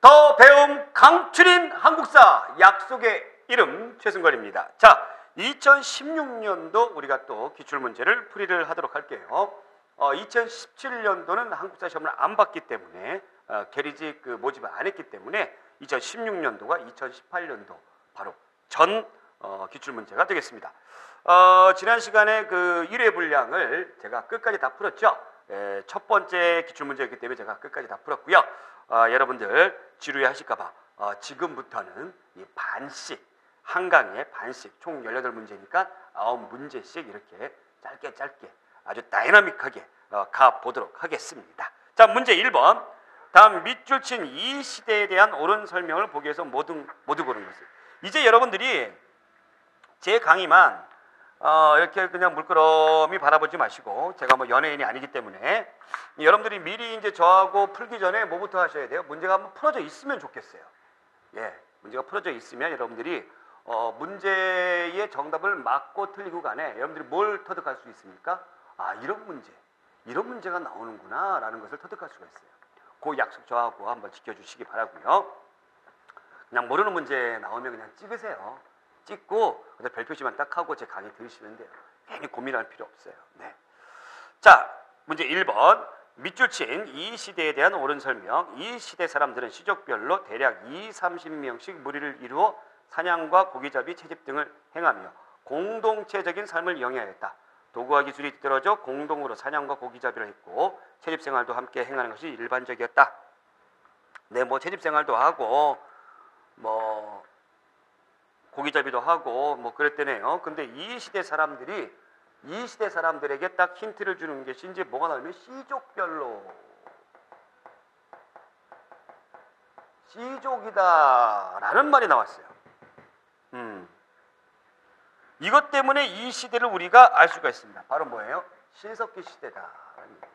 더 배움 강추린 한국사 약속의 이름 최승걸입니다. 자, 2016년도 우리가 또 기출문제를 풀이를 하도록 할게요. 2017년도는 한국사 시험을 안 봤기 때문에 계리직 모집을 안 했기 때문에 2016년도가 2018년도 바로 전 기출문제가 되겠습니다. 지난 시간에 그 1회 분량을 제가 끝까지 다 풀었죠. 첫 번째 기출문제였기 때문에 제가 끝까지 다 풀었고요. 여러분들 지루해 하실까봐 지금부터는 이 반씩 한 강에 반씩 총 18문제니까 9문제씩 이렇게 짧게 아주 다이나믹하게 가보도록 하겠습니다. 자, 문제 1번. 다음 밑줄 친 이 시대에 대한 옳은 설명을 보기 위해서 모두 고른 것을. 이제 여러분들이 제 강의만 이렇게 그냥 물끄러미 바라보지 마시고, 제가 뭐 연예인이 아니기 때문에 여러분들이 미리 이제 저하고 풀기 전에 뭐부터 하셔야 돼요? 문제가 한번 풀어져 있으면 좋겠어요. 예, 문제가 풀어져 있으면 여러분들이 문제의 정답을 맞고 틀리고 간에 여러분들이 뭘 터득할 수 있습니까? 아, 이런 문제가 나오는구나 라는 것을 터득할 수가 있어요. 그 약속 저하고 한번 지켜주시기 바라고요. 그냥 모르는 문제 나오면 그냥 찍으세요. 찍고 별표시만 딱 하고 제 강의 들으시면 돼요. 괜히 고민할 필요 없어요. 네. 자, 문제 1번. 밑줄 친 이 시대에 대한 옳은 설명. 이 시대 사람들은 시족별로 대략 20-30명씩 무리를 이루어 사냥과 고기잡이, 채집 등을 행하며 공동체적인 삶을 영위하였다. 도구와 기술이 뒤떨어져 공동으로 사냥과 고기잡이를 했고 채집 생활도 함께 행하는 것이 일반적이었다. 네, 뭐 채집 생활도 하고 뭐 고기잡이도 하고 뭐 그랬대네요. 근데 이 시대 사람들에게 딱 힌트를 주는 것이 이제 뭐가 나오면 시족이다라는 말이 나왔어요. 이것 때문에 이 시대를 우리가 알 수가 있습니다. 바로 뭐예요? 신석기 시대다라는 얘기죠.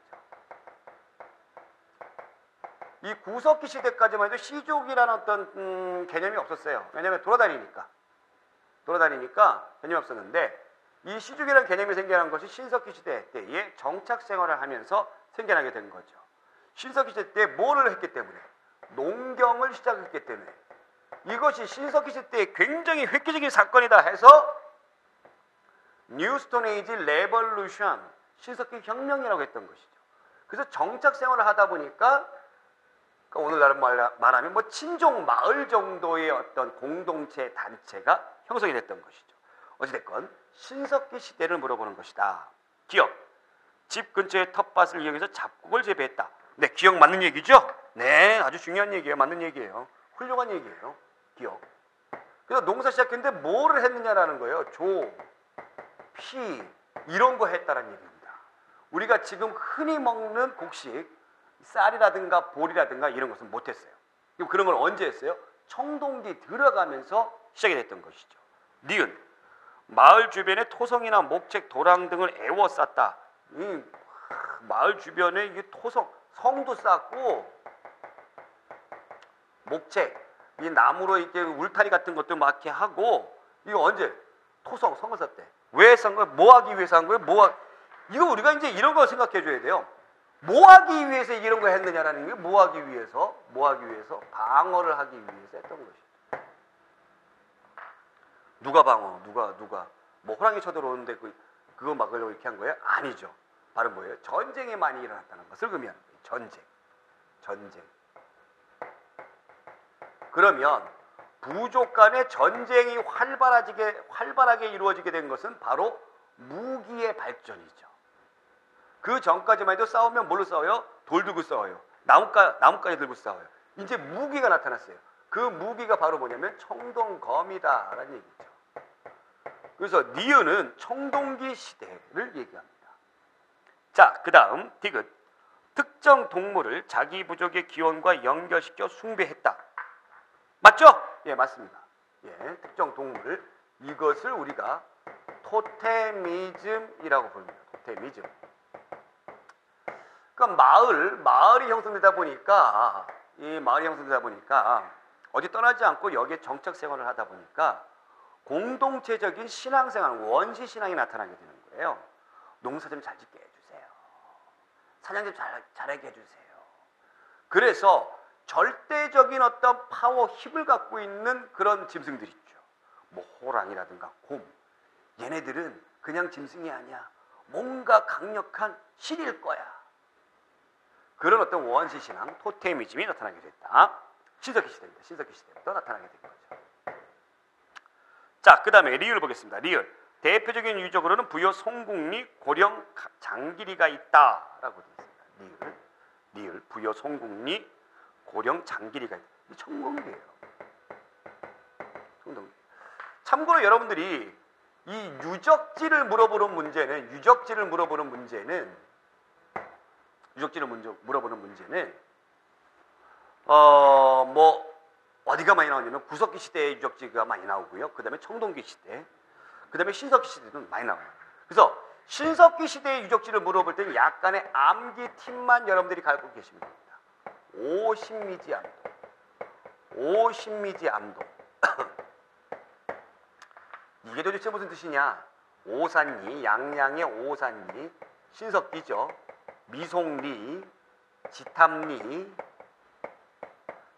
이 구석기 시대까지만 해도 시족이라는 어떤 개념이 없었어요. 왜냐하면 돌아다니니까 개념이 없었는데, 이 시족이라는 개념이 생겨난 것이 신석기 시대 때에 정착 생활을 하면서 생겨나게 된 거죠. 신석기 시대 때 뭐를 했기 때문에? 농경을 시작했기 때문에 이것이 신석기 시대 때 굉장히 획기적인 사건이다 해서 뉴 스톤 에이지 레볼루션, 신석기 혁명이라고 했던 것이죠. 그래서 정착 생활을 하다 보니까 오늘날 말하면 뭐 친족 마을 정도의 어떤 공동체 단체가 형성이 됐던 것이죠. 어찌됐건 신석기 시대를 물어보는 것이다. 기억, 집 근처의 텃밭을 이용해서 잡곡을 재배했다. 네, 기억 맞는 얘기죠? 네, 아주 중요한 얘기예요. 맞는 얘기예요. 훌륭한 얘기예요. 기억. 그래서 농사 시작했는데 뭐를 했느냐라는 거예요. 조, 피 이런 거 했다는 얘기입니다. 우리가 지금 흔히 먹는 곡식, 쌀이라든가 보리라든가 이런 것은 못했어요. 그런 걸 언제 했어요? 청동기 들어가면서 시작이 됐던 것이죠. 니은, 마을 주변에 토성이나 목책, 도랑 등을 애워 쌓다. 이 마을 주변에 이게 성도 쌓고 목책, 이 나무로 이렇게 울타리 같은 것도 막 이렇게 하고, 이거 언제? 성을 쌓대. 왜 쌓은 거예요? 뭐 하기 위해서 한 거예요? 이거 우리가 이제 이런 거 생각해 줘야 돼요. 뭐 하기 위해서 이런 거 했느냐라는 게, 뭐 하기 위해서? 방어를 하기 위해서 했던 것이죠. 누가 방어? 누가? 뭐 호랑이 쳐들어오는데 그거 막으려고 이렇게 한 거예요? 아니죠. 바로 뭐예요? 전쟁이 많이 일어났다는 것을 의미하는 거예요. 전쟁. 그러면 부족 간의 전쟁이 활발하게 이루어지게 된 것은 바로 무기의 발전이죠. 그 전까지만 해도 싸우면 뭘로 싸워요? 돌 들고 싸워요. 나뭇가지 들고 싸워요. 이제 무기가 나타났어요. 그 무기가 바로 뭐냐면 청동검이다라는 얘기죠. 그래서 니은은 청동기 시대를 얘기합니다. 자, 그 다음 디귿. 특정 동물을 자기 부족의 기원과 연결시켜 숭배했다. 맞죠? 예, 맞습니다. 예, 특정 동물, 이것을 우리가 토테미즘이라고 부릅니다. 토테미즘. 그러니까 마을이 형성되다 보니까 어디 떠나지 않고 여기에 정착 생활을 하다 보니까 공동체적인 신앙생활, 원시 신앙이 나타나게 되는 거예요. 농사 좀 잘 짓게 해주세요. 사냥 좀 잘하게 해주세요. 그래서 절대적인 어떤 파워, 힘을 갖고 있는 그런 짐승들 있죠. 뭐 호랑이라든가 곰. 얘네들은 그냥 짐승이 아니야. 뭔가 강력한 신일 거야. 그런 어떤 원시 신앙, 토테미즘이 나타나게 됐다. 신석기 시대입니다. 신석기 시대부터 나타나게 된 거죠. 자, 그 다음에 리을 보겠습니다. 리을. 대표적인 유적으로는 부여 송궁리, 고령 장기리가 있다라고 되어 있습니다. 리을, 부여 송궁리, 고령 장기리가 있다. 이 청동기예요. 청동기. 참고로 여러분들이 이 유적지를 물어보는 문제는 뭐 어디가 많이 나오냐면 구석기 시대의 유적지가 많이 나오고요. 그 다음에 청동기 시대, 그 다음에 신석기 시대도 많이 나와요. 그래서 신석기 시대의 유적지를 물어볼 때는 약간의 암기 팁만 여러분들이 갖고 계시면 됩니다. 오신미지 암동. 이게 도대체 무슨 뜻이냐? 오산리, 양양의 오산리, 신석기죠. 미송리, 지탐리,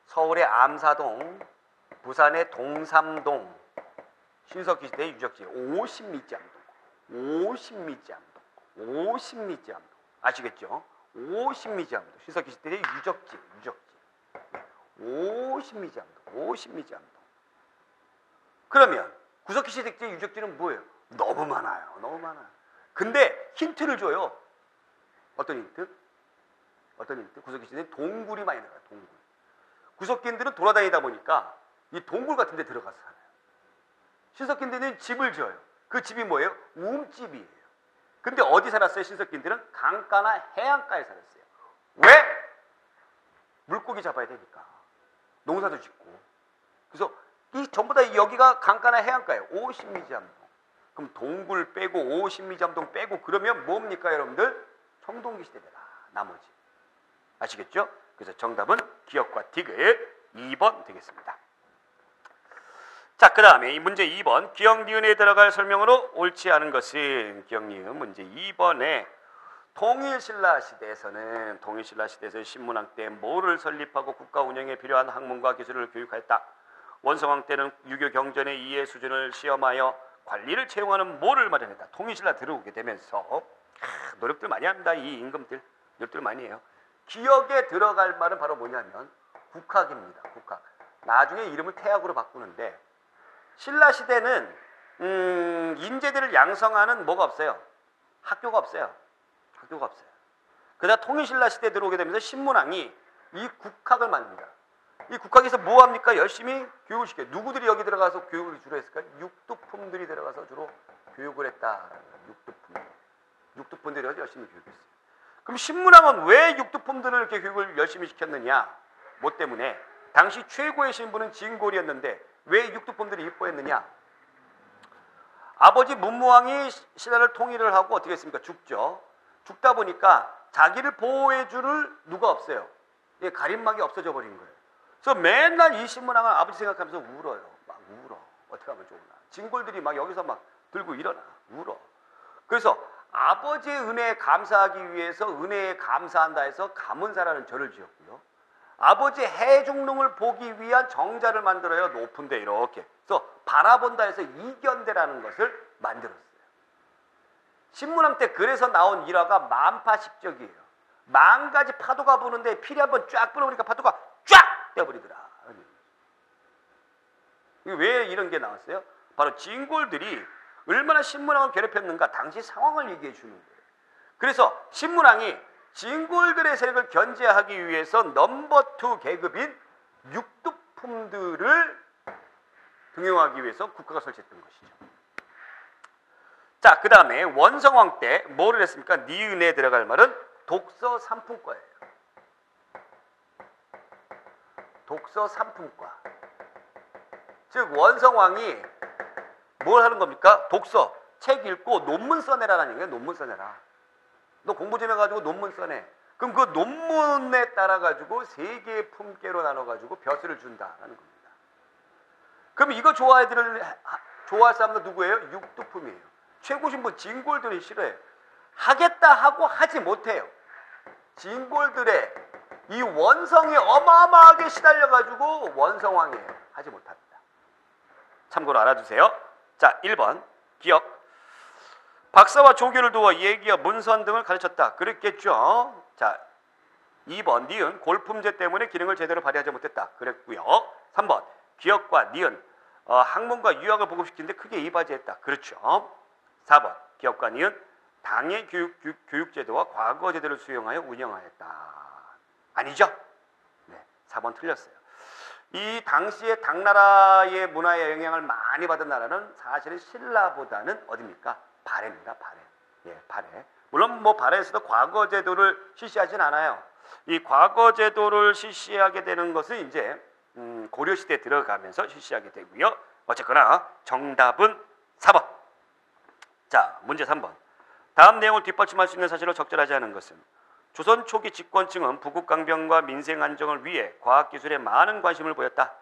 서울의 암사동, 부산의 동삼동, 신석기 시대의 유적지. 오신미지 암동. 아시겠죠? 오신미지 암동. 신석기 시대의 유적지. 오신미지 암동. 그러면 구석기 시대 유적지는 뭐예요? 너무 많아요. 근데 힌트를 줘요. 어떤 힌트? 구석기 시대는 동굴이 많이 나와요. 동굴. 구석기인들은 돌아다니다 보니까 이 동굴 같은 데 들어가서 살아요. 신석기인들은 집을 지어요. 그 집이 뭐예요? 움집이에요. 근데 어디 살았어요? 신석기인들은 강가나 해안가에 살았어요. 왜? 물고기 잡아야 되니까. 농사도 짓고. 그래서 이 전부 다 여기가 강가나 해안가예요. 오신미지암동. 그럼 동굴 빼고 오신미지암동 빼고 그러면 뭡니까 여러분들? 청동기 시대다. 나머지. 아시겠죠? 그래서 정답은 기역과 디귿 2번 되겠습니다. 자, 그 다음에 이 문제 2번. 기역, 니은에 들어갈 설명으로 옳지 않은 것은 기역, 니은 문제 2번에 통일신라 시대에서는 신문왕 때 뭐를 설립하고 국가 운영에 필요한 학문과 기술을 교육하였다. 원성왕 때는 유교 경전의 이해 수준을 시험하여 관리를 채용하는 뭐를 마련했다. 통일신라 들어오게 되면서 노력들 많이 합니다. 이 임금들 노력들 많이 해요. 기역에 들어갈 말은 바로 뭐냐면 국학입니다. 국학. 나중에 이름을 태학으로 바꾸는데 신라 시대는 인재들을 양성하는 뭐가 없어요. 학교가 없어요. 그러다 통일신라 시대에 들어오게 되면서 신문왕이 이 국학을 만듭니다. 이 국학에서 뭐 합니까? 열심히 교육을 시켜요. 누구들이 여기 들어가서 교육을 주로 했을까요? 육두품들이 들어가서 주로 교육을 했다. 육두품들이 열심히 교육했어요. 그럼 신문왕은 왜 육두품들을 이렇게 교육을 열심히 시켰느냐? 뭐 때문에? 당시 최고의 신부는 진골이었는데 왜 육두품들이 이뻐했느냐? 아버지 문무왕이 신라를 통일을 하고 어떻게 했습니까? 죽다 보니까 자기를 보호해 줄 누가 없어요. 가림막이 없어져 버린 거예요. 그래서 맨날 이 신문왕은 아버지 생각하면서 울어요. 막 울어. 어떻게 하면 좋으나. 진골들이 막 여기서 막 들고 일어나. 울어. 그래서 아버지의 은혜에 감사하기 위해서 은혜에 감사한다 해서 감은사라는 절을 지었고요. 아버지의 해중릉을 보기 위한 정자를 만들어요. 높은데 이렇게. 그래서 바라본다 해서 이견대라는 것을 만들었어요. 신문왕 때 그래서 나온 일화가 만파십적이에요. 만 가지 파도가 부는데 필이 한번 쫙 불어보니까 파도가 쫙 떼어버리더라. 왜 이런 게 나왔어요? 바로 진골들이 얼마나 신문왕을 괴롭혔는가 당시 상황을 얘기해 주는 거예요. 그래서 신문왕이 진골들의 세력을 견제하기 위해서 넘버 2 계급인 육두품들을 등용하기 위해서 국가가 설치했던 것이죠. 자, 그 다음에 원성왕 때 뭐를 했습니까? 니은에 들어갈 말은 독서 삼품과예요. 독서 삼품과. 즉 원성왕이 뭘 하는 겁니까? 독서, 책 읽고 논문 써내라는 얘기예요. 논문 써내라. 너 공부 좀 해가지고 논문 써내. 그럼 그 논문에 따라가지고 3개의 품계로 나눠가지고 벼슬을 준다라는 겁니다. 그럼 이거 좋아할 사람은 누구예요? 육두품이에요. 최고 신분 진골들이 싫어해요. 하겠다 하고 하지 못해요. 진골들의 이 원성에 어마어마하게 시달려가지고 원성왕이에요. 하지 못합니다. 참고로 알아두세요. 자, 1번 기억. 박사와 조교를 두어 예기와 문선 등을 가르쳤다. 그랬겠죠. 자, 2번 니은 골품제 때문에 기능을 제대로 발휘하지 못했다. 그랬고요. 3번 기억과 니은 학문과 유학을 보급시키는데 크게 이바지했다. 그렇죠. 4번 기억과 니은 당의 교육제도와 과거제도를 수용하여 운영하였다. 아니죠? 네, 4번 틀렸어요. 이 당시에 당나라의 문화에 영향을 많이 받은 나라는 사실은 신라보다는 어디입니까? 발해입니다. 발해. 예, 발해. 물론 뭐 발해에서도 과거제도를 실시하진 않아요. 이 과거제도를 실시하게 되는 것은 이제 고려시대에 들어가면서 실시하게 되고요. 어쨌거나 정답은 4번. 자, 문제 3번. 다음 내용을 뒷받침할 수 있는 사실로 적절하지 않은 것은 조선 초기 집권층은 부국강병과 민생 안정을 위해 과학기술에 많은 관심을 보였다.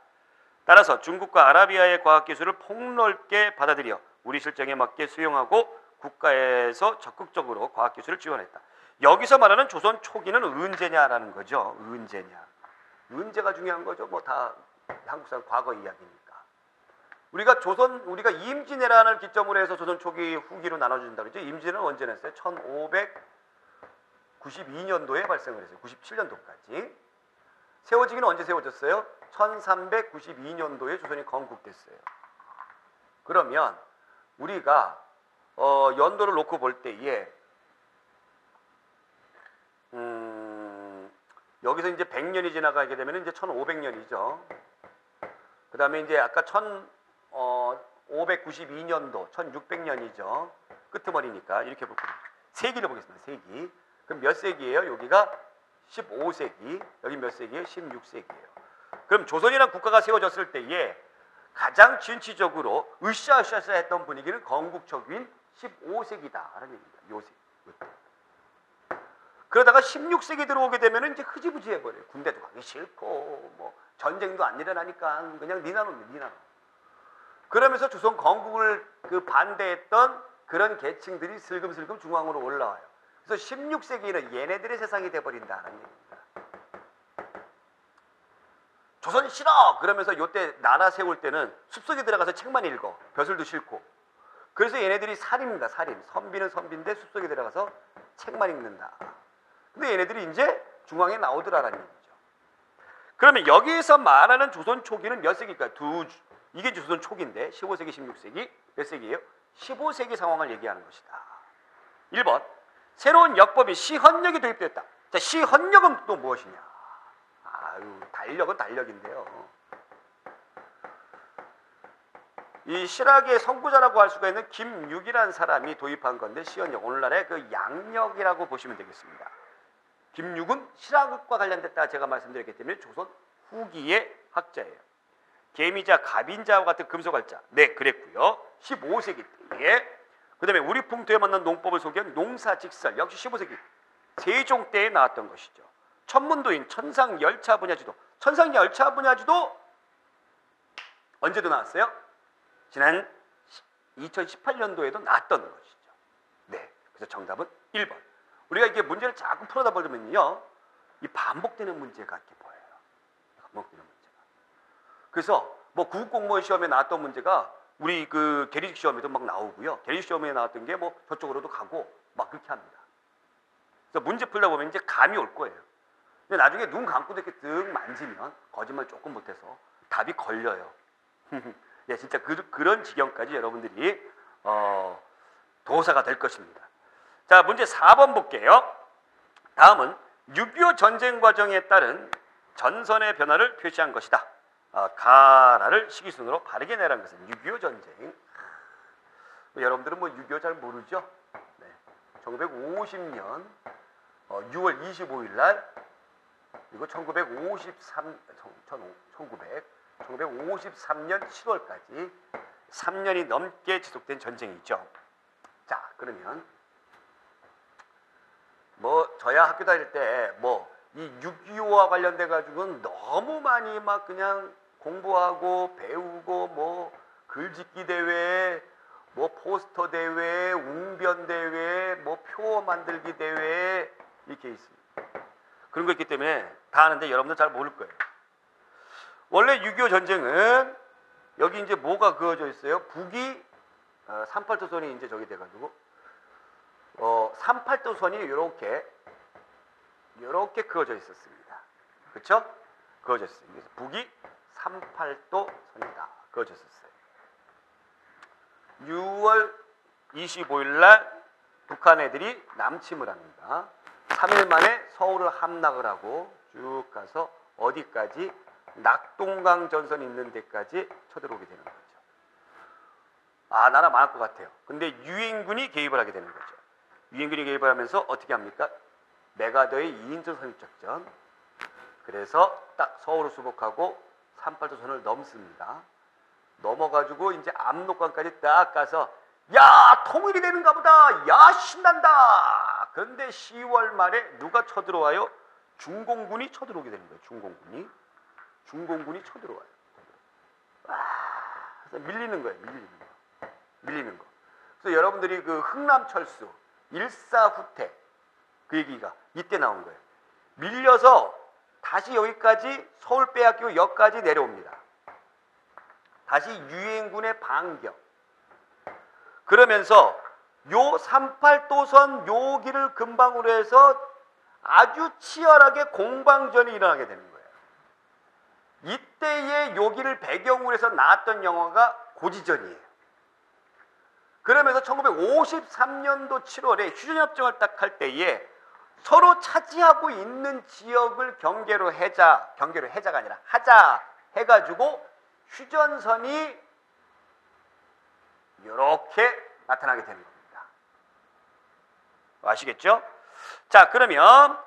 따라서 중국과 아라비아의 과학기술을 폭넓게 받아들여 우리 실정에 맞게 수용하고 국가에서 적극적으로 과학기술을 지원했다. 여기서 말하는 조선 초기는 언제냐라는 거죠. 언제냐. 언제가 중요한 거죠. 뭐 다 한국사는 과거 이야기니까. 우리가 임진왜란을 기점으로 해서 조선 초기 후기로 나눠준다 그러죠. 임진왜란은 언제 냈어요? 1592년도에 발생을 했어요. 97년도까지. 세워지기는 언제 세워졌어요? 1392년도에 조선이 건국됐어요. 그러면 우리가 연도를 놓고 볼 때에 여기서 이제 100년이 지나가게 되면 이제 1500년이죠. 그 다음에 이제 아까 1592년도 1600년이죠. 끄트머리니까 이렇게 볼 겁니다. 세기를 보겠습니다. 세기. 그럼 몇 세기예요? 여기가 15세기. 여기 몇 세기예요? 16세기예요. 그럼 조선이라는 국가가 세워졌을 때에 가장 진취적으로 으쌰으쌰 했던 분위기는 건국초기인 15세기다라는 얘기입니다. 요새. 그러다가 16세기 들어오게 되면 이제 흐지부지 해버려요. 군대도 가기 싫고 뭐 전쟁도 안 일어나니까 그냥 니나노입니다. 니나노. 그러면서 조선 건국을 반대했던 그런 계층들이 슬금슬금 중앙으로 올라와요. 그래서 16세기에는 얘네들의 세상이 돼버린다는 얘기입니다. 조선 싫어! 그러면서 요때 나라 세울 때는 숲속에 들어가서 책만 읽어. 벼슬도 싫고. 그래서 얘네들이 살인입니다. 살인. 선비는 선비인데 숲속에 들어가서 책만 읽는다. 근데 얘네들이 이제 중앙에 나오더라라는 얘기죠. 그러면 여기에서 말하는 조선 초기는 몇 세기일까요? 이게 조선 초기인데 15세기, 16세기 몇 세기예요? 15세기 상황을 얘기하는 것이다. 1번 새로운 역법이 시헌역이 도입됐다. 자, 시헌역은 또 무엇이냐? 아유, 달력은 달력인데요. 이 실학의 선구자라고 할 수가 있는 김육이라는 사람이 도입한 건데 시헌역, 오늘날의 그 양력이라고 보시면 되겠습니다. 김육은 실학과 관련됐다 제가 말씀드렸기 때문에 조선 후기의 학자예요. 계미자, 갑인자와 같은 금속활자. 네, 그랬고요. 15세기 때에 그 다음에 우리 풍토에 맞는 농법을 소개한 농사직설 역시 15세기 세종 때에 나왔던 것이죠. 천문도인 천상열차 분야지도. 천상열차 분야지도 언제도 나왔어요? 지난 2018년도에도 나왔던 것이죠. 네, 그래서 정답은 1번. 우리가 이게 문제를 자꾸 풀어다 보면요, 이 반복되는 문제가 이렇게 보여요. 반복되는 문제가. 그래서 뭐 구급공무원 시험에 나왔던 문제가 우리 그 계리식 시험에도 막 나오고요. 계리식 시험에 나왔던 게 뭐 저쪽으로도 가고 막 그렇게 합니다. 그래서 문제 풀다 보면 이제 감이 올 거예요. 근데 나중에 눈 감고도 이렇게 쓱 만지면 거짓말 조금 못해서 답이 걸려요. 예, 진짜 그런 지경까지 여러분들이 도사가 될 것입니다. 자, 문제 4번 볼게요. 다음은 6.25 전쟁 과정에 따른 전선의 변화를 표시한 것이다. 가라를 시기순으로 바르게 내라는 것은 6.25 전쟁. 여러분들은 뭐 6.25 잘 모르죠? 네. 1950년 6월 25일 날 그리고 1953년 7월까지 3년이 넘게 지속된 전쟁이죠. 자, 그러면 뭐 저야 학교 다닐 때 뭐 이 6.25와 관련돼 가지고는 너무 많이 막 그냥 공부하고 배우고 뭐 글짓기 대회, 뭐 포스터 대회, 웅변 대회, 뭐 표 만들기 대회 이렇게 있습니다. 그런 거 있기 때문에 다 아는데 여러분들 잘 모를 거예요. 원래 6.25 전쟁은 여기 이제 뭐가 그어져 있어요? 북이 38도선이 이제 저기 돼가지고 38도선이 이렇게 그어져 있었습니다. 그렇죠? 그어져 있어요. 그래서 북이 38도선이다. 그어져 있었어요. 6월 25일 날 북한 애들이 남침을 합니다. 3일 만에 서울을 함락을 하고 쭉 가서 어디까지? 낙동강 전선 있는 데까지 쳐들어오게 되는 거죠. 아, 나라 망할 것 같아요. 근데 유엔군이 개입을 하게 되는 거죠. 유엔군이 개입을 하면서 어떻게 합니까? 메가더의 2인전 선입작전. 그래서 딱 서울을 수복하고 38도선을 넘습니다. 넘어가지고 이제 압록강까지 딱 가서 야, 통일이 되는가 보다. 야, 신난다. 그런데 10월 말에 누가 쳐들어와요? 중공군이 쳐들어오게 되는 거예요. 중공군이 쳐들어와요. 와, 그래서 밀리는 거예요. 밀리는 거. 그래서 여러분들이 그 흥남철수 일사후퇴 그 얘기가 이때 나온 거예요. 밀려서 다시 여기까지 서울 빼앗기고 여기까지 내려옵니다. 다시 유엔군의 반격. 그러면서 요 38도선 요 길을 근방으로 해서 아주 치열하게 공방전이 일어나게 되는 거예요. 이때의 요 길을 배경으로 해서 나왔던 영화가 고지전이에요. 그러면서 1953년도 7월에 휴전협정을 딱 할 때에 서로 차지하고 있는 지역을 경계로 해자가 아니라 하자 해가지고 휴전선이 이렇게 나타나게 되는 겁니다. 아시겠죠? 자, 그러면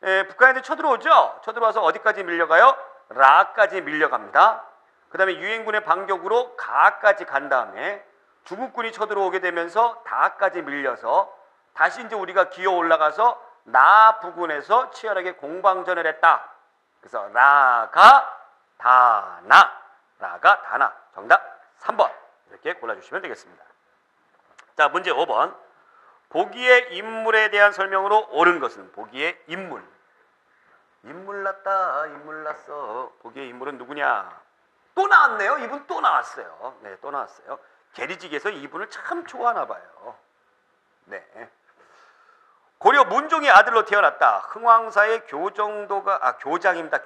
북한애들 쳐들어오죠? 쳐들어와서 어디까지 밀려가요? 라까지 밀려갑니다. 그 다음에 유엔군의 반격으로 가까지 간 다음에 중국군이 쳐들어오게 되면서 다까지 밀려서 다시 이제 우리가 기어 올라가서 나 부근에서 치열하게 공방전을 했다. 그래서 라가 다나 정답 3번 이렇게 골라주시면 되겠습니다. 자, 문제 5번. 보기의 인물에 대한 설명으로 옳은 것은 보기의 인물. 인물 났어. 보기의 인물은 누구냐? 또 나왔네요. 이분 또 나왔어요. 네, 또 나왔어요. 계리직에서 이분을 참 좋아하나 봐요. 네. 고려 문종의 아들로 태어났다. 흥왕사의 교장입니다.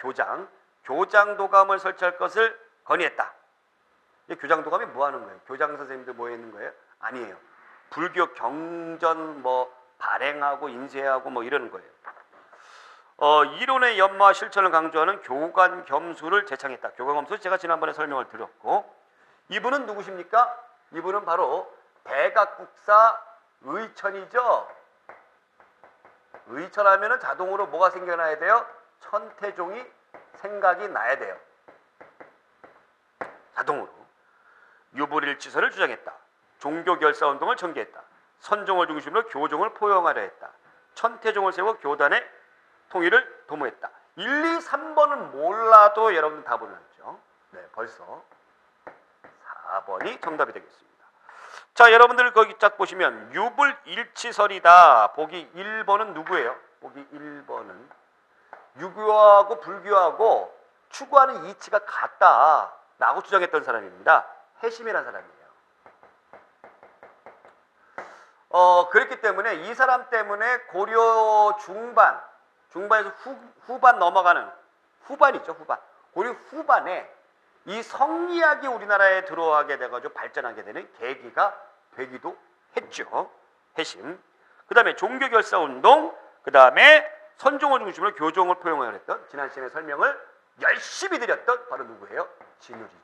교장도감을 설치할 것을 건의했다. 교장도감이 뭐 하는 거예요? 교장 선생님들 뭐 했는 거예요? 아니에요. 불교 경전 발행하고 인쇄하고 이러는 거예요. 이론의 연마 실천을 강조하는 교관겸수를 제창했다. 교관겸수 제가 지난번에 설명을 드렸고, 이분은 누구십니까? 이분은 바로 대각국사 의천이죠. 의천하면은 자동으로 뭐가 생겨나야 돼요? 천태종이 생각이 나야 돼요. 자동으로. 유불일치설을 주장했다. 종교결사운동을 전개했다. 선종을 중심으로 교종을 포용하려 했다. 천태종을 세워 교단의 통일을 도모했다. 1, 2, 3번은 몰라도 여러분 답을 알죠. 네, 벌써 4번이 정답이 되겠습니다. 자, 여러분들 거기 쫙 보시면 유불일치설이다. 보기 1번은 누구예요? 보기 1번은 유교하고 불교하고 추구하는 이치가 같다라고 주장했던 사람입니다. 해심이라는 사람이에요. 그렇기 때문에 이 사람 때문에 고려 중반에서 후반 넘어가는 후반이죠. 고려 후반에 이 성리학이 우리나라에 들어가게 돼가지고 발전하게 되는 계기가 되기도 했죠. 해심. 그 다음에 종교결사운동, 그 다음에 선종을 중심으로 교종을 포용하려 했던 지난 시간에 설명을 열심히 드렸던 바로 누구예요? 진울이죠.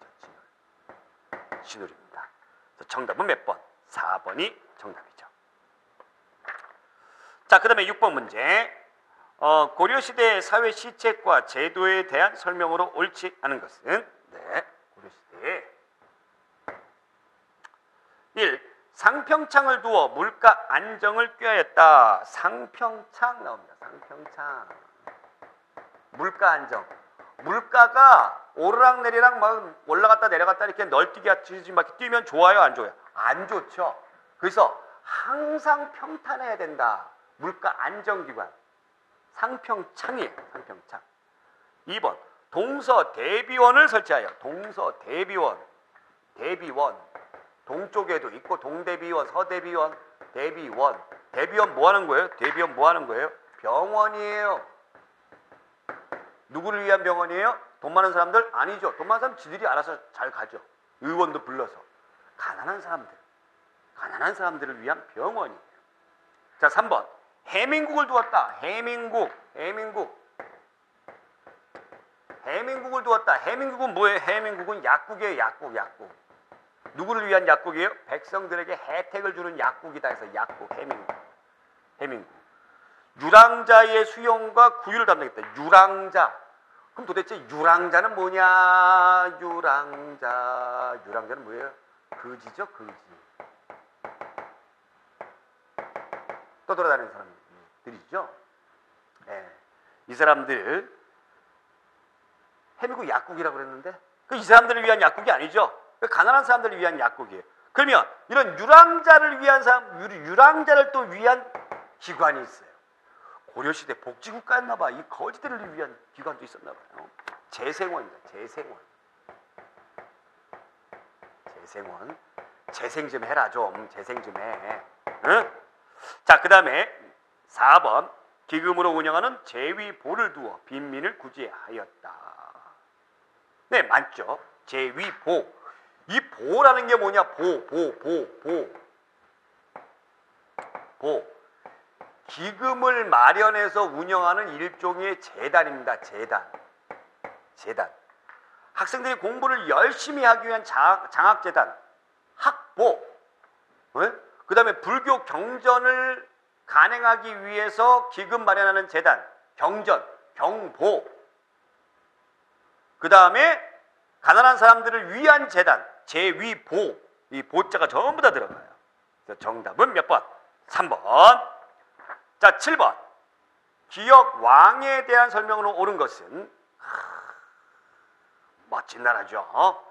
진울입니다. 정답은 몇 번? 4번이 정답이죠. 자, 그 다음에 6번 문제. 고려시대의 사회 시책과 제도에 대한 설명으로 옳지 않은 것은? 네, 고려시대에 1. 상평창을 두어 물가 안정을 꾀하였다. 상평창 나옵니다. 상평창. 물가 안정. 물가가 오르락내리락 막 올라갔다 내려갔다 이렇게 널뛰기 하듯이 막 뛰면 좋아요, 안 좋아요? 안 좋죠. 그래서 항상 평탄해야 된다. 물가 안정기관. 상평창이에요. 상평창. 2번 동서대비원을 설치하여. 동서대비원. 대비원. 동쪽에도 있고 동대비원, 서대비원, 대비원. 대비원 뭐 하는 거예요? 대비원 뭐 하는 거예요? 병원이에요. 누구를 위한 병원이에요? 돈 많은 사람들? 아니죠. 돈 많은 사람 지들이 알아서 잘 가죠. 의원도 불러서. 가난한 사람들을 위한 병원이에요. 자, 3번 해민국을 두었다. 해민국을 두었다. 해민국은 뭐예요? 해민국은 약국이에요. 약국. 누구를 위한 약국이에요? 백성들에게 혜택을 주는 약국이다 해서 약국. 해민국. 유랑자의 수용과 구유를 담당했다. 유랑자. 그럼 도대체 유랑자는 뭐냐? 유랑자는 뭐예요? 거지죠, 거지. 떠돌아다니는 사람들이죠. 네. 이 사람들 해민국 약국이라고 그랬는데 이 사람들을 위한 약국이 아니죠. 가난한 사람들을 위한 약국이에요. 그러면 이런 유랑자를 위한 유랑자를 또 위한 기관이 있어요. 고려시대 복지국가였나 봐. 이 거지들을 위한 기관도 있었나 봐요. 재생원입니다. 재생원. 재생 좀 해라 좀. 재생 좀 해. 응? 자, 그 다음에 4번 기금으로 운영하는 제위보를 두어 빈민을 구제하였다. 네, 맞죠. 제위보. 이 보라는 게 뭐냐? 보. 기금을 마련해서 운영하는 일종의 재단입니다. 재단. 학생들이 공부를 열심히 하기 위한 장학재단, 학보. 네? 그 다음에 불교 경전을 간행하기 위해서 기금 마련하는 재단, 경보. 그 다음에 가난한 사람들을 위한 재단, 제위보. 이 보자가 전부 다 들어가요. 그래서 정답은 몇 번? 3번. 자, 7번. 기역왕에 대한 설명으로 옳은 것은 멋진 나라죠.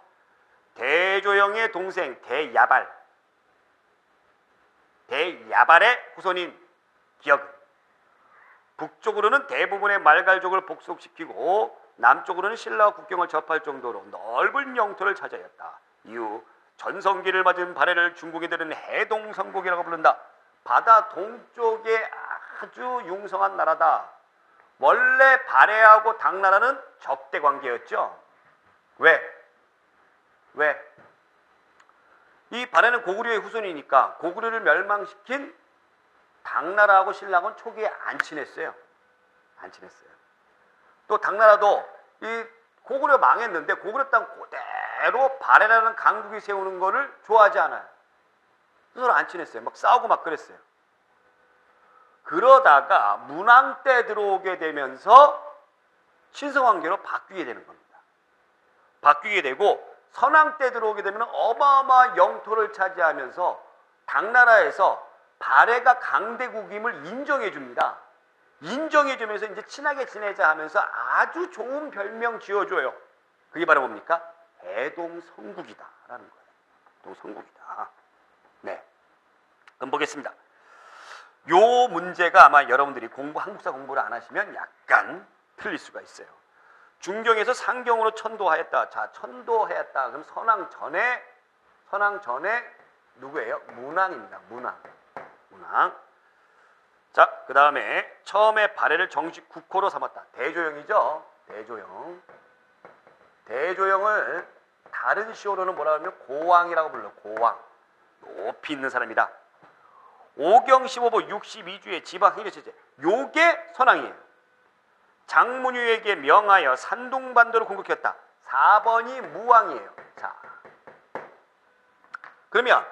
대조영의 동생 대야발의 후손인 기역은 북쪽으로는 대부분의 말갈족을 복속시키고 남쪽으로는 신라와 국경을 접할 정도로 넓은 영토를 차지하였다. 이후 전성기를 맞은 발해를 중국인들은 해동성국이라고 부른다. 바다 동쪽에 아주 융성한 나라다. 원래 발해하고 당나라는 적대 관계였죠. 왜? 이 발해는 고구려의 후손이니까 고구려를 멸망시킨 당나라하고 신라는 초기에 안 친했어요. 또 당나라도 이 고구려 망했는데 고구려 땅 그대로 발해라는 강국이 세우는 거를 좋아하지 않아요. 서로 안 친했어요. 막 싸우고 막 그랬어요. 그러다가 문왕 때 들어오게 되면서 신성관계로 바뀌게 되는 겁니다. 바뀌게 되고 선왕 때 들어오게 되면 어마어마한 영토를 차지하면서 당나라에서 발해가 강대국임을 인정해 줍니다. 인정해 주면서 이제 친하게 지내자 하면서 아주 좋은 별명 지어줘요. 그게 바로 뭡니까? 해동성국이다라는 거예요. 해동성국이다. 네. 그럼 보겠습니다. 요 문제가 아마 여러분들이 한국사 공부를 안 하시면 약간 틀릴 수가 있어요. 중경에서 상경으로 천도하였다. 자, 천도하였다. 그럼 선왕 전에 누구예요? 문왕입니다. 문왕. 자, 그 다음에 처음에 발해를 정식 국호로 삼았다. 대조영이죠. 대조영을 다른 시호로는 뭐라 하면 고왕이라고 불러. 고왕. 높이 있는 사람이다. 오경 15부 62주의 지방행정체제. 요게 선왕이에요. 장문유에게 명하여 산둥반도를 공격했다. 4번이 무왕이에요. 자, 그러면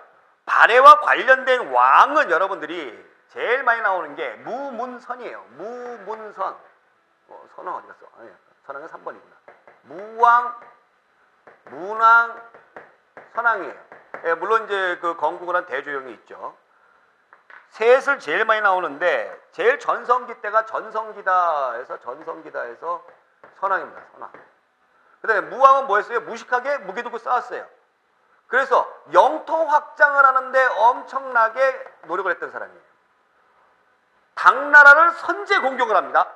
발해와 관련된 왕은 여러분들이 제일 많이 나오는 게 무문선이에요. 무문선. 선왕 어디 갔어? 선왕은 3번이구나. 무왕, 문왕, 선왕이에요. 예, 물론 이제 그 건국을 한 대조영이 있죠. 셋을 제일 많이 나오는데 제일 전성기 때가 전성기다 해서 선왕입니다. 선왕. 그 다음에 무왕은 뭐였어요? 무식하게 무기 두고 싸웠어요. 그래서 영토 확장을 하는데 엄청나게 노력을 했던 사람이에요. 당나라를 선제 공격을 합니다.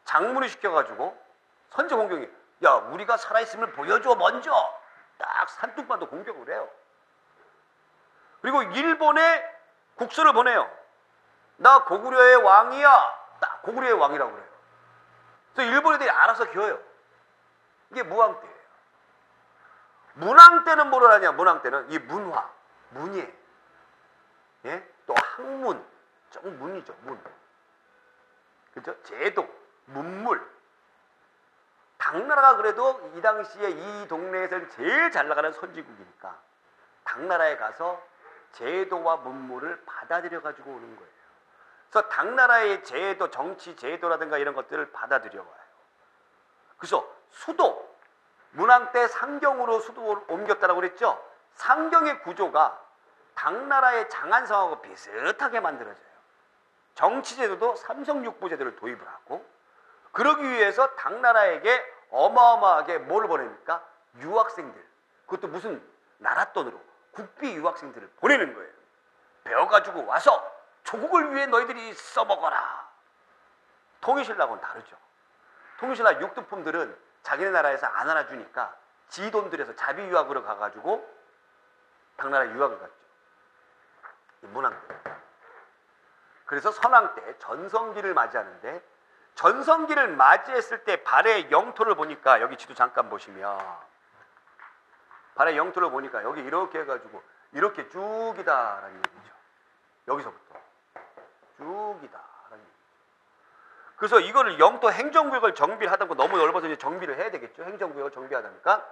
장문을 시켜가지고 선제 공격이, 야 우리가 살아있음을 보여줘 먼저, 딱 산둥반도 공격을 해요. 그리고 일본에 국서를 보내요. 나 고구려의 왕이야. 딱 고구려의 왕이라고 그래요. 그래서 일본 애들이 알아서 기어요. 이게 무왕 때예요. 문왕 때는 뭐를 하냐? 문왕 때는 이 문화, 문예, 예? 또 학문, 좀 문이죠, 문. 그죠? 제도, 문물. 당나라가 그래도 이 당시에 이 동네에서 제일 잘 나가는 선진국이니까 당나라에 가서 제도와 문물을 받아들여 가지고 오는 거예요. 그래서 당나라의 제도, 정치 제도라든가 이런 것들을 받아들여 와요. 그래서 수도, 문왕 때 상경으로 수도를 옮겼다라고 그랬죠. 상경의 구조가 당나라의 장안성하고 비슷하게 만들어져요. 정치 제도도 삼성육부 제도를 도입을 하고, 그러기 위해서 당나라에게 어마어마하게 뭘 보냅니까? 유학생들. 그것도 무슨 나라 돈으로 국비 유학생들을 보내는 거예요. 배워가지고 와서 조국을 위해 너희들이 써먹어라. 통일신라하고는 다르죠. 통일신라 육두품들은 자기네 나라에서 안 알아주니까 지 돈 들여서 자비 유학으로 가가지고 당나라 유학을 갔죠. 문왕 때. 그래서 선왕 때 전성기를 맞이하는데, 전성기를 맞이했을 때 발의 영토를 보니까, 여기 지도 잠깐 보시면 발의 영토를 보니까 여기 이렇게 해가지고 이렇게 쭉이다라는 얘기죠. 여기서부터 쭉이다라는 얘기죠. 그래서 이거를 영토 행정구역을 정비를 하다 보니까 너무 넓어서 이제 정비를 해야 되겠죠. 행정구역을 정비하다 보니까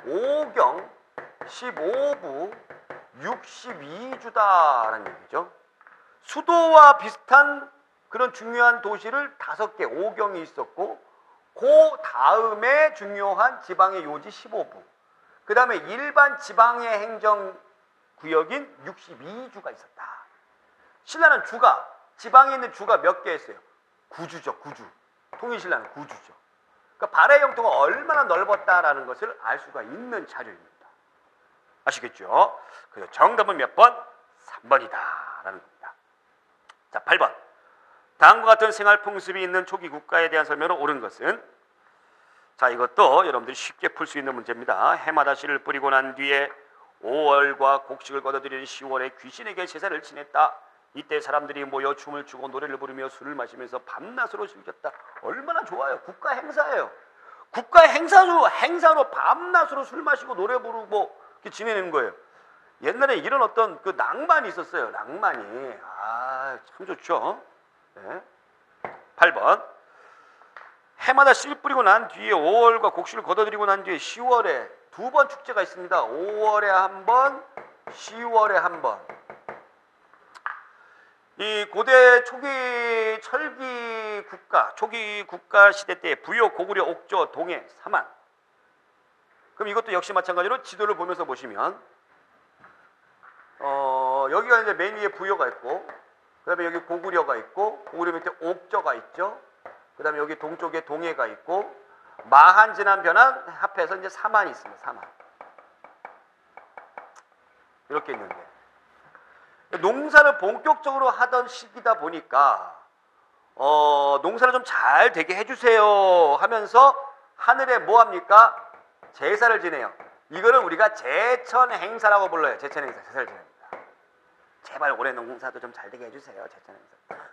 5경 15부 62주다라는 얘기죠. 수도와 비슷한 그런 중요한 도시를 5개, 5경이 있었고, 그 다음에 중요한 지방의 요지 15부, 그 다음에 일반 지방의 행정구역인 62주가 있었다. 신라는 주가, 지방에 있는 주가 몇 개 있어요? 9주죠, 9주. 통일신라는 9주죠. 그러니까 발해 영토가 얼마나 넓었다라는 것을 알 수가 있는 자료입니다. 아시겠죠? 그래서 정답은 몇 번? 3번이다 라는 겁니다. 자, 8번. 다음과 같은 생활 풍습이 있는 초기 국가에 대한 설명으로 옳은 것은, 자, 이것도 여러분들이 쉽게 풀 수 있는 문제입니다. 해마다 씨를 뿌리고 난 뒤에 5월과 곡식을 거둬들이는 10월에 귀신에게 제사를 지냈다. 이때 사람들이 모여 춤을 추고 노래를 부르며 술을 마시면서 밤낮으로 즐겼다. 얼마나 좋아요. 국가 행사예요. 국가 행사로 밤낮으로 술 마시고 노래 부르고 이렇게 지내는 거예요. 옛날에 이런 어떤 그 낭만이 있었어요. 낭만이. 참 좋죠. 네. 8번. 해마다 씨 뿌리고 난 뒤에 5월과 곡식을 거둬들이고 난 뒤에 10월에 2번 축제가 있습니다. 5월에 한 번, 10월에 한 번. 이 고대 초기 철기 국가, 초기 국가 시대 때 부여, 고구려, 옥조, 동해, 사만. 그럼 이것도 역시 마찬가지로 지도를 보면서 보시면, 여기가 이제 맨 위에 부여가 있고, 그 다음에 여기 고구려가 있고, 고구려 밑에 옥저가 있죠. 그 다음에 여기 동쪽에 동해가 있고, 마한, 진한, 변한 합해서 이제 사만이 있습니다. 사만. 이렇게 있는데, 농사를 본격적으로 하던 시기다 보니까 농사를 좀 잘 되게 해주세요 하면서 하늘에 뭐 합니까? 제사를 지내요. 이거를 우리가 제천 행사라고 불러요. 제천 행사, 제사를 지냅니다. 제발 올해 농사도 좀 잘 되게 해주세요. 제천 행사.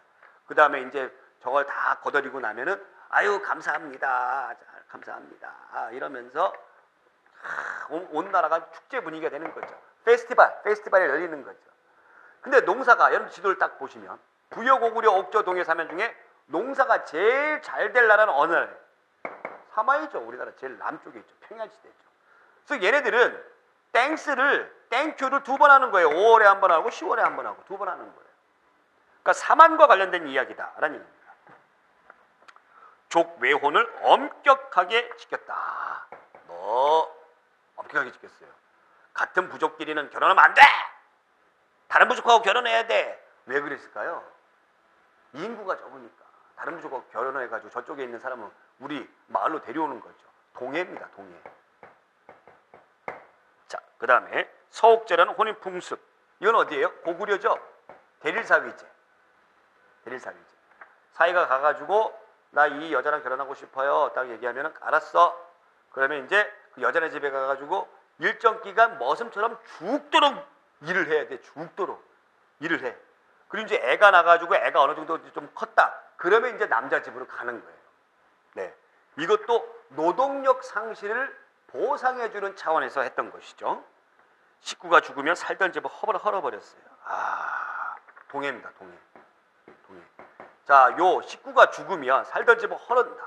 그 다음에 이제 저걸 다 거둬들이고 나면은 아유 감사합니다, 감사합니다 이러면서 온 나라가 축제 분위기가 되는 거죠. 페스티벌이 열리는 거죠. 근데 농사가, 여러분 지도를 딱 보시면 부여, 고구려, 옥저, 동해, 사면 중에 농사가 제일 잘 될 나라는 어느 나라예요? 사마이죠. 우리나라 제일 남쪽에 있죠. 평야지대죠. 그래서 얘네들은 땡큐를 2번 하는 거예요. 5월에 한 번 하고 10월에 한 번 하고 2번 하는 거예요. 그러니까 사만과 관련된 이야기다라는 얘기입니다. 족외혼을 엄격하게 지켰다. 엄격하게 지켰어요. 같은 부족끼리는 결혼하면 안 돼! 다른 부족하고 결혼해야 돼. 왜 그랬을까요? 인구가 적으니까. 다른 부족하고 결혼해가지고 저쪽에 있는 사람은 우리 마을로 데려오는 거죠. 동해입니다. 동해. 자, 그 다음에 서옥제라는 혼인 풍습. 이건 어디예요? 고구려죠. 대릴사위제. 사이가 가가지고 나 이 여자랑 결혼하고 싶어요. 딱 얘기하면 알았어. 그러면 이제 그 여자네 집에 가가지고 일정 기간 머슴처럼 죽도록 일을 해야 돼. 죽도록 일을 해. 그리고 이제 애가 나가지고 애가 어느 정도 좀 컸다. 그러면 이제 남자 집으로 가는 거예요. 네, 이것도 노동력 상실을 보상해주는 차원에서 했던 것이죠. 식구가 죽으면 살던 집을 헐어버렸어요. 동해입니다. 동해. 자, 요 식구가 죽으면 살던 집을 헐은다.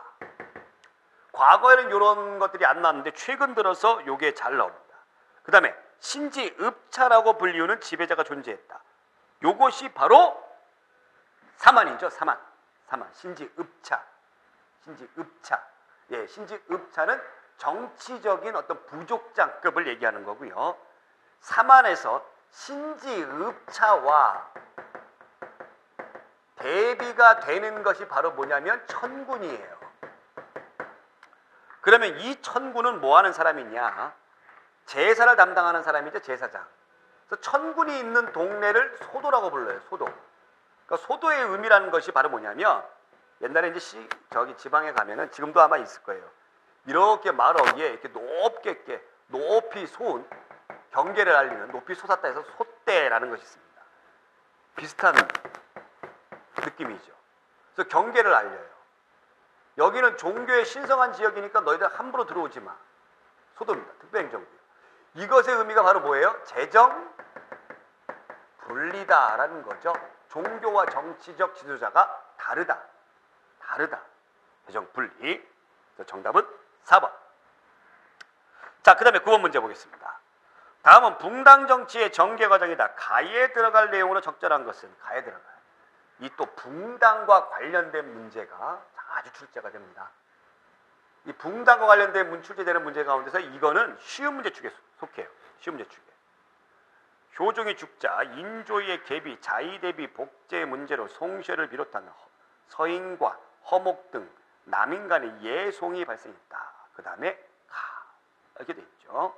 과거에는 이런 것들이 안 나왔는데 최근 들어서 요게 잘 나옵니다. 그 다음에 신지읍차라고 불리우는 지배자가 존재했다. 요것이 바로 사만이죠. 사만. 신지읍차. 예, 신지읍차는 정치적인 어떤 부족장급을 얘기하는 거고요. 사만에서 신지읍차와 대비가 되는 것이 바로 뭐냐면 천군이에요. 그러면 이 천군은 뭐 하는 사람이냐? 제사를 담당하는 사람이죠. 제사장. 그래서 천군이 있는 동네를 소도라고 불러요. 소도. 그러니까 소도의 의미라는 것이 바로 뭐냐면 옛날에 이제 저기 지방에 가면은 지금도 아마 있을 거예요. 이렇게 마을 어귀에 이렇게 높이 솟은 경계를 알리는 높이 솟았다 해서 솥대라는 것이 있습니다. 비슷한 느낌이죠. 그래서 경계를 알려요. 여기는 종교의 신성한 지역이니까 너희들 함부로 들어오지 마. 소도입니다. 특별행정구역. 이것의 의미가 바로 뭐예요? 재정 분리다라는 거죠. 종교와 정치적 지도자가 다르다. 재정 분리. 정답은 4번. 자, 그 다음에 9번 문제 보겠습니다. 다음은 붕당 정치의 전개 과정이다. 가에 들어갈 내용으로 적절한 것은 가에 들어가요. 이 또 붕당과 관련된 문제가 아주 출제가 됩니다. 이 붕당과 관련된 출제되는 문제 가운데서 이거는 쉬운 문제 축에 속해요. 쉬운 문제 축에. 효종이 죽자 인조의 계비, 자의 대비 복제 문제로 송쉐를 비롯한 서인과 허목 등 남인 간의 예송이 발생했다. 그 다음에 가 이렇게 돼 있죠.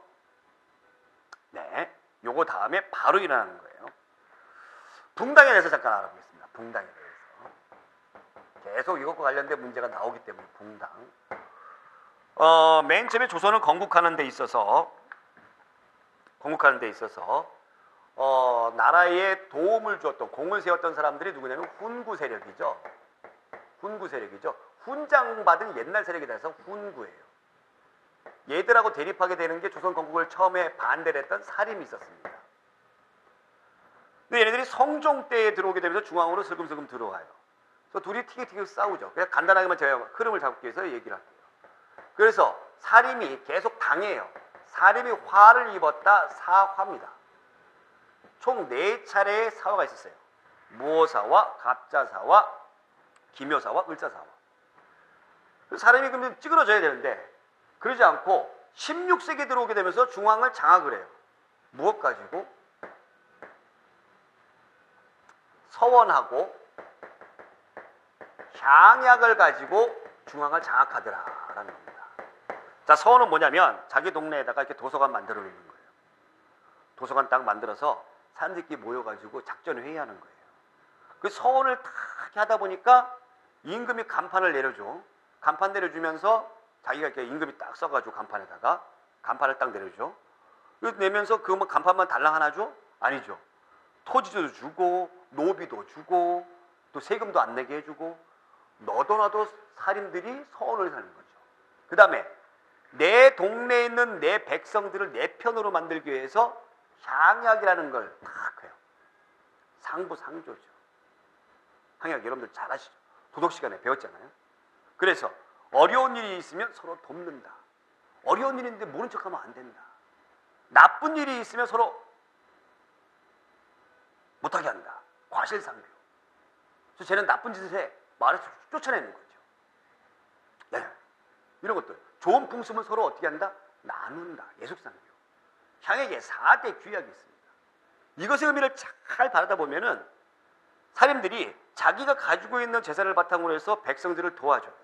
네, 요거 다음에 바로 일어나는 거예요. 붕당에 대해서 잠깐 알아보겠습니다. 붕당에 대해서 계속 이것과 관련된 문제가 나오기 때문에 붕당. 맨 처음에 조선을 건국하는 데 있어서 나라에 도움을 주었던 공을 세웠던 사람들이 누구냐면 훈구 세력이죠. 훈장받은 옛날 세력이 돼서 훈구예요. 얘들하고 대립하게 되는 게 조선 건국을 처음에 반대를 했던 사림이 있었습니다. 근데 얘네들이 성종 때에 들어오게 되면서 중앙으로 슬금슬금 들어와요. 그래서 둘이 티격태격 싸우죠. 그냥 간단하게만 제가 흐름을 잡기 위해서 얘기를 할게요. 그래서 사림이 계속 당해요. 사림이 화를 입었다. 사화입니다. 총 4차례의 사화가 있었어요. 무호사화, 갑자사화, 기묘사화, 을사사화. 사림이 그러면 찌그러져야 되는데 그러지 않고 16세기에 들어오게 되면서 중앙을 장악을 해요. 무엇 가지고? 서원하고 향약을 가지고 중앙을 장악하더라라는 겁니다. 자, 서원은 뭐냐면 자기 동네에다가 이렇게 도서관 만들어 놓는 거예요. 도서관 딱 만들어서 사람들끼리 모여가지고 작전 회의하는 거예요. 그 서원을 딱 하다 보니까 임금이 간판을 내려줘. 간판 내려주면서 자기가 이렇게 임금이 딱 써가지고 간판에다가 간판을 딱 내려줘. 내면서 그 뭐 간판만 달랑 하나 줘? 아니죠. 토지도 주고 노비도 주고 또 세금도 안 내게 해주고 너도나도 살인들이 서원을 사는 거죠. 그 다음에 내 동네에 있는 내 백성들을 내 편으로 만들기 위해서 향약이라는 걸 딱 해요. 상부상조죠. 향약 여러분들 잘 아시죠? 도덕 시간에 배웠잖아요. 그래서 어려운 일이 있으면 서로 돕는다. 어려운 일인데 모른 척하면 안 된다. 나쁜 일이 있으면 서로 못하게 한다. 과실상교. 그래서 쟤는 나쁜 짓을 해. 말해서 쫓아내는 거죠. 네. 이런 것들. 좋은 풍습은 서로 어떻게 한다? 나눈다. 예속상교. 향약에 4대 규약이 있습니다. 이것의 의미를 잘 바라다 보면은 사람들이 자기가 가지고 있는 재산을 바탕으로 해서 백성들을 도와줘요.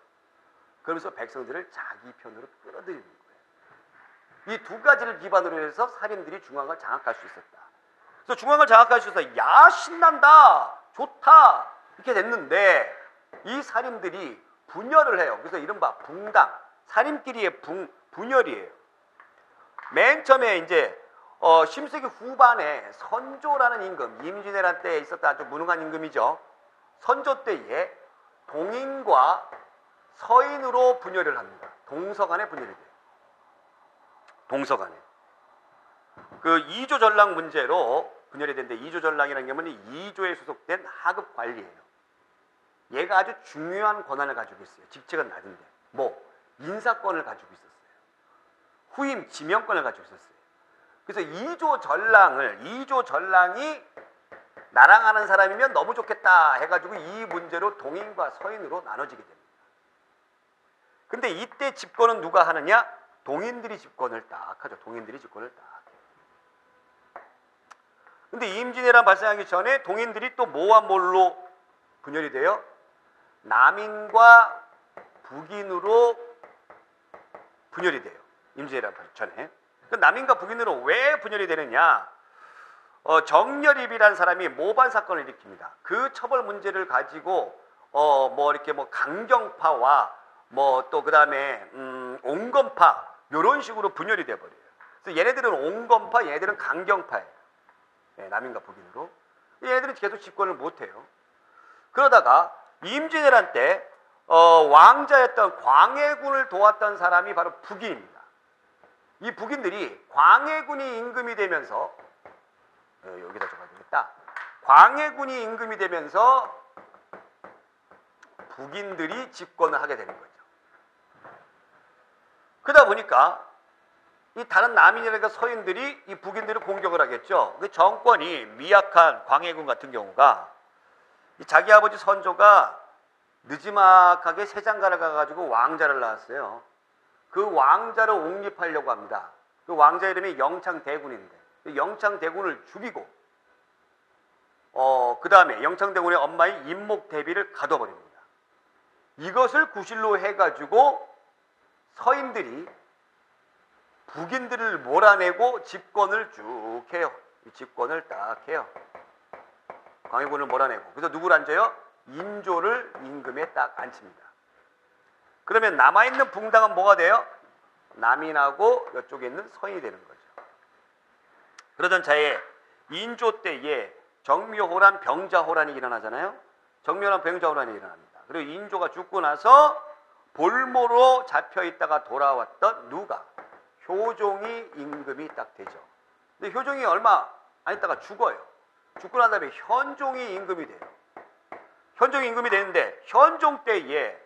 그러면서 백성들을 자기 편으로 끌어들이는 거예요. 이 두 가지를 기반으로 해서 사람들이 중앙을 장악할 수 있었다. 그래서 중앙을 장악할 수 있어서 야 신난다 좋다 이렇게 됐는데 이 사림들이 분열을 해요. 그래서 이른바 붕당, 살인끼리의 분열이에요. 맨 처음에 이제 10세기 후반에 선조라는 임금, 임진왜란 때 있었던 아주 무능한 임금이죠. 선조 때에 동인과 서인으로 분열을 합니다. 동서간에 분열이 돼요. 동서간에. 그 이조 전랑 문제로 분열이 되는데, 이조 전랑이라는 게 뭐냐면 이조에 소속된 하급 관리예요. 얘가 아주 중요한 권한을 가지고 있어요. 직책은 낮은데. 인사권을 가지고 있었어요. 후임 지명권을 가지고 있었어요. 그래서 이조 전랑이 나랑 하는 사람이면 너무 좋겠다 해가지고 이 문제로 동인과 서인으로 나눠지게 됩니다. 근데 이때 집권은 누가 하느냐? 동인들이 집권을 딱 하죠. 동인들이 집권을 딱 해요. 근데 임진왜란 발생하기 전에 동인들이 또 뭐와 뭘로 분열이 돼요? 남인과 북인으로 분열이 돼요. 임진왜란 전에. 그 남인과 북인으로 왜 분열이 되느냐? 정열입이라는 사람이 모반 사건을 일으킵니다. 그 처벌 문제를 가지고 강경파와 또 그다음에 온건파 이런 식으로 분열이 돼 버려요. 그래서 얘네들은 온건파, 얘네들은 강경파예요. 네, 남인과 북인으로. 얘네들은 계속 집권을 못 해요. 그러다가 임진왜란 때 왕자였던 광해군을 도왔던 사람이 바로 북인입니다. 이 북인들이 광해군이 임금이 되면서 여기다 적어야겠다. 광해군이 임금이 되면서 북인들이 집권을 하게 되는 거죠. 그러다 보니까 이 다른 남인이라든가 서인들이 이 북인들을 공격을 하겠죠. 그 정권이 미약한 광해군 같은 경우가 자기 아버지 선조가 느지막하게 세장가를 가가지고 왕자를 낳았어요. 그 왕자를 옹립하려고 합니다. 그 왕자 이름이 영창대군인데 그 영창대군을 죽이고 그 다음에 영창대군의 엄마인 임목대비를 가둬버립니다. 이것을 구실로 해가지고 서인들이 북인들을 몰아내고 집권을 쭉 해요. 이 집권을 딱 해요. 광해군을 몰아내고. 그래서 누구를 앉아요? 인조를 임금에 딱 앉힙니다. 그러면 남아있는 붕당은 뭐가 돼요? 남인하고 이쪽에 있는 서인이 되는 거죠. 그러던 차에 인조 때에 정묘호란, 병자호란이 일어나잖아요. 정묘호란, 병자호란이 일어납니다. 그리고 인조가 죽고 나서 볼모로 잡혀있다가 돌아왔던 누가? 효종이 임금이 딱 되죠. 근데 효종이 얼마 안 있다가 죽어요. 죽고 난 다음에 현종이 임금이 돼요. 현종이 임금이 되는데 현종 때에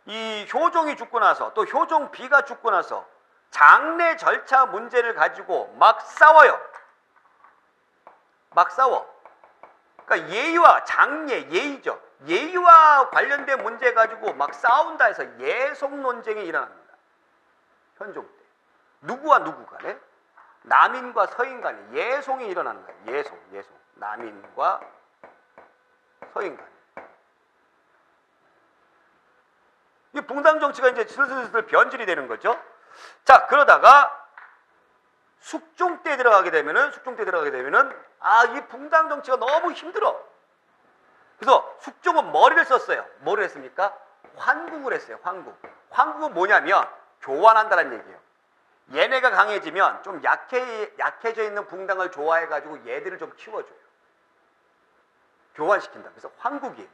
이 효종이 죽고 나서 또 효종 비가 죽고 나서 장례 절차 문제를 가지고 막 싸워요. 막 싸워. 그러니까 예의와 장례, 예의죠. 예의와 관련된 문제 가지고 막 싸운다 해서 예속 논쟁이 일어납니다. 현종 때. 누구와 누구 간에? 남인과 서인 간에 예송이 일어나는 거예요. 예송. 남인과 서인 간에. 이 붕당 정치가 이제 슬슬 변질이 되는 거죠. 자, 그러다가 숙종 때 들어가게 되면은 이 붕당 정치가 너무 힘들어. 그래서 숙종은 머리를 썼어요. 뭐를 했습니까? 환국을 했어요. 환국은 뭐냐면 교환한다는 얘기예요. 얘네가 강해지면 좀 약해져 있는 붕당을 좋아해가지고 얘들을 좀 키워줘요. 교환시킨다. 그래서 환국이에요.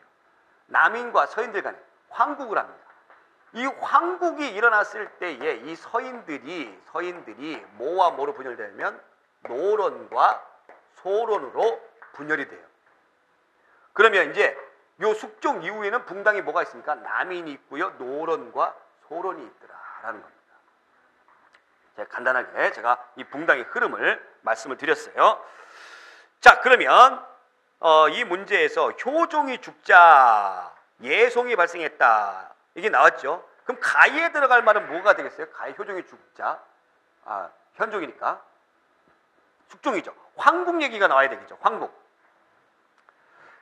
남인과 서인들 간에 환국을 합니다. 이 황국이 일어났을 때에 이 서인들이 뭐와 뭐로 분열되면 노론과 소론으로 분열이 돼요. 그러면 이제 요 숙종 이후에는 붕당이 뭐가 있습니까? 남인이 있고요. 노론과 소론이 있더라라는 겁니다. 간단하게 제가 이 붕당의 흐름을 말씀을 드렸어요. 자, 그러면 이 문제에서 효종이 죽자 예송이 발생했다. 이게 나왔죠. 그럼 가에 들어갈 말은 뭐가 되겠어요? 가에 효종이 죽자. 현종이니까. 숙종이죠. 황국 얘기가 나와야 되겠죠. 황국.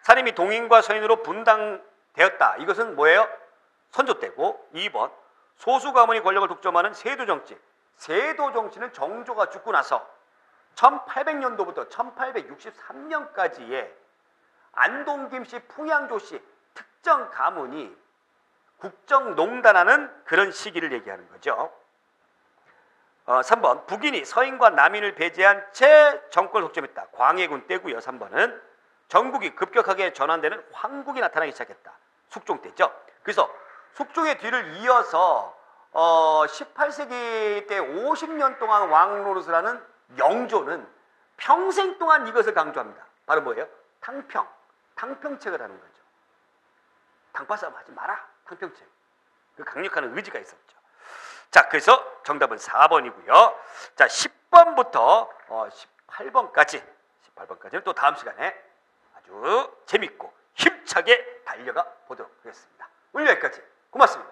사람이 동인과 서인으로 분당되었다. 이것은 뭐예요? 선조 때고. 2번. 소수 가문이 권력을 독점하는 세도 정치. 세도 정치는 정조가 죽고 나서 1800년도부터 1863년까지의 안동, 김씨, 풍양조 씨 특정 가문이 국정농단하는 그런 시기를 얘기하는 거죠. 3번 북인이 서인과 남인을 배제한 채 정권을 독점했다. 광해군 때고요. 3번은 전국이 급격하게 전환되는 황국이 나타나기 시작했다. 숙종 때죠. 그래서 숙종의 뒤를 이어서 18세기 때 50년 동안 왕 노릇을 하는 영조는 평생 동안 이것을 강조합니다. 바로 뭐예요? 탕평책을 하는 거죠. 당파싸움 하지 마라. 탕평책. 그 강력한 의지가 있었죠. 자, 그래서 정답은 4번이고요. 자, 10번부터 18번까지는 또 다음 시간에 아주 재밌고 힘차게 달려가 보도록 하겠습니다. 오늘 여기까지. 고맙습니다.